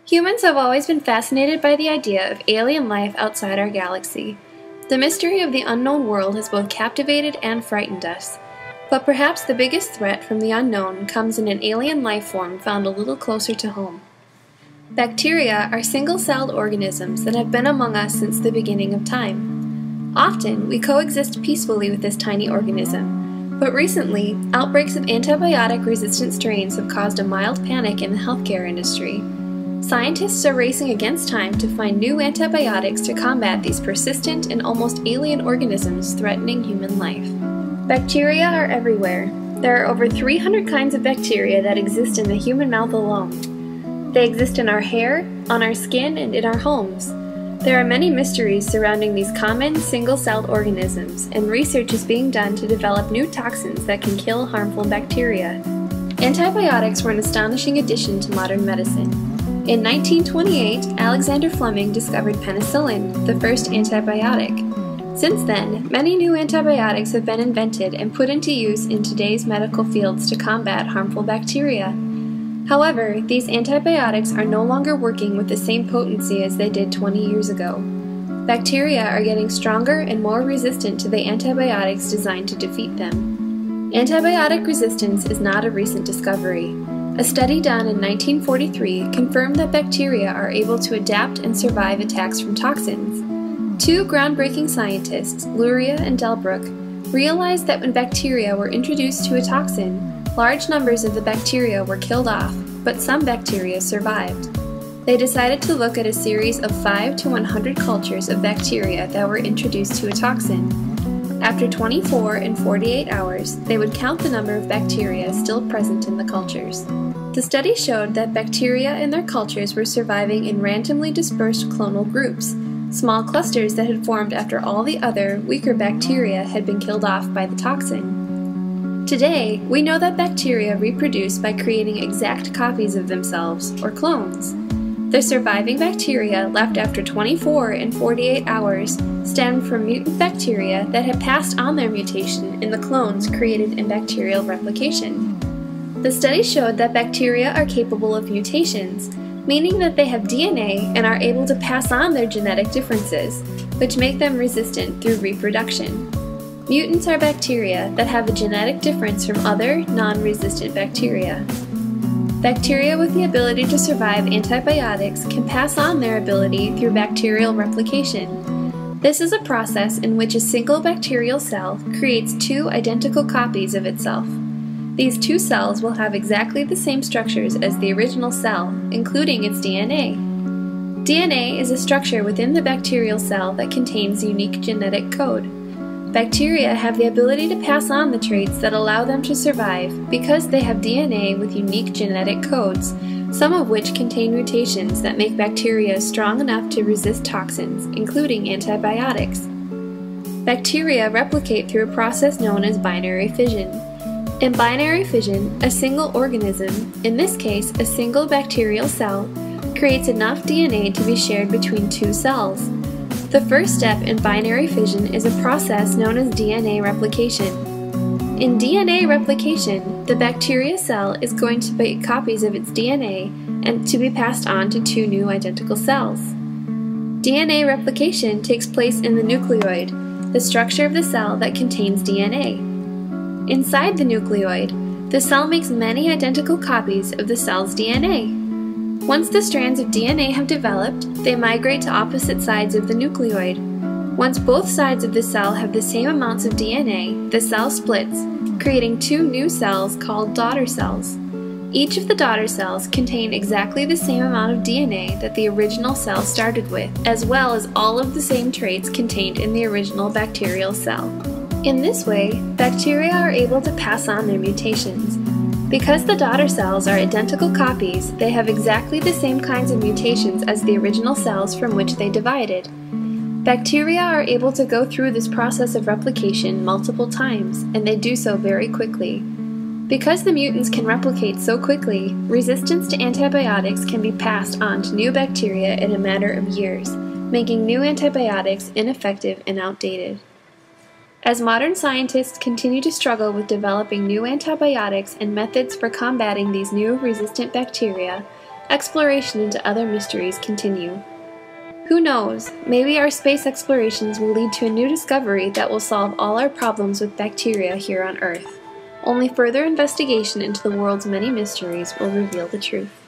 Humans have always been fascinated by the idea of alien life outside our galaxy. The mystery of the unknown world has both captivated and frightened us. But perhaps the biggest threat from the unknown comes in an alien life form found a little closer to home. Bacteria are single-celled organisms that have been among us since the beginning of time. Often, we coexist peacefully with this tiny organism, but recently, outbreaks of antibiotic-resistant strains have caused a mild panic in the healthcare industry. Scientists are racing against time to find new antibiotics to combat these persistent and almost alien organisms threatening human life. Bacteria are everywhere. There are over 300 kinds of bacteria that exist in the human mouth alone. They exist in our hair, on our skin, and in our homes. There are many mysteries surrounding these common, single-celled organisms, and research is being done to develop new toxins that can kill harmful bacteria. Antibiotics were an astonishing addition to modern medicine. In 1928, Alexander Fleming discovered penicillin, the first antibiotic. Since then, many new antibiotics have been invented and put into use in today's medical fields to combat harmful bacteria. However, these antibiotics are no longer working with the same potency as they did 20 years ago. Bacteria are getting stronger and more resistant to the antibiotics designed to defeat them. Antibiotic resistance is not a recent discovery. A study done in 1943 confirmed that bacteria are able to adapt and survive attacks from toxins. Two groundbreaking scientists, Luria and Delbruck, realized that when bacteria were introduced to a toxin, large numbers of the bacteria were killed off, but some bacteria survived. They decided to look at a series of 5 to 100 cultures of bacteria that were introduced to a toxin. After 24 and 48 hours, they would count the number of bacteria still present in the cultures. The study showed that bacteria in their cultures were surviving in randomly dispersed clonal groups, small clusters that had formed after all the other, weaker bacteria had been killed off by the toxin. Today, we know that bacteria reproduce by creating exact copies of themselves, or clones. The surviving bacteria left after 24 and 48 hours stemmed from mutant bacteria that had passed on their mutation in the clones created in bacterial replication. The study showed that bacteria are capable of mutations, meaning that they have DNA and are able to pass on their genetic differences, which make them resistant through reproduction. Mutants are bacteria that have a genetic difference from other, non-resistant bacteria. Bacteria with the ability to survive antibiotics can pass on their ability through bacterial replication. This is a process in which a single bacterial cell creates two identical copies of itself. These two cells will have exactly the same structures as the original cell, including its DNA. DNA is a structure within the bacterial cell that contains unique genetic code. Bacteria have the ability to pass on the traits that allow them to survive because they have DNA with unique genetic codes, some of which contain mutations that make bacteria strong enough to resist toxins, including antibiotics. Bacteria replicate through a process known as binary fission. In binary fission, a single organism, in this case a single bacterial cell, creates enough DNA to be shared between two cells. The first step in binary fission is a process known as DNA replication. In DNA replication, the bacteria cell is going to make copies of its DNA and to be passed on to two new identical cells. DNA replication takes place in the nucleoid, the structure of the cell that contains DNA. Inside the nucleoid, the cell makes many identical copies of the cell's DNA. Once the strands of DNA have developed, they migrate to opposite sides of the nucleoid. Once both sides of the cell have the same amounts of DNA, the cell splits, creating two new cells called daughter cells. Each of the daughter cells contain exactly the same amount of DNA that the original cell started with, as well as all of the same traits contained in the original bacterial cell. In this way, bacteria are able to pass on their mutations. Because the daughter cells are identical copies, they have exactly the same kinds of mutations as the original cells from which they divided. Bacteria are able to go through this process of replication multiple times, and they do so very quickly. Because the mutants can replicate so quickly, resistance to antibiotics can be passed on to new bacteria in a matter of years, making new antibiotics ineffective and outdated. As modern scientists continue to struggle with developing new antibiotics and methods for combating these new resistant bacteria, exploration into other mysteries continue. Who knows, maybe our space explorations will lead to a new discovery that will solve all our problems with bacteria here on Earth. Only further investigation into the world's many mysteries will reveal the truth.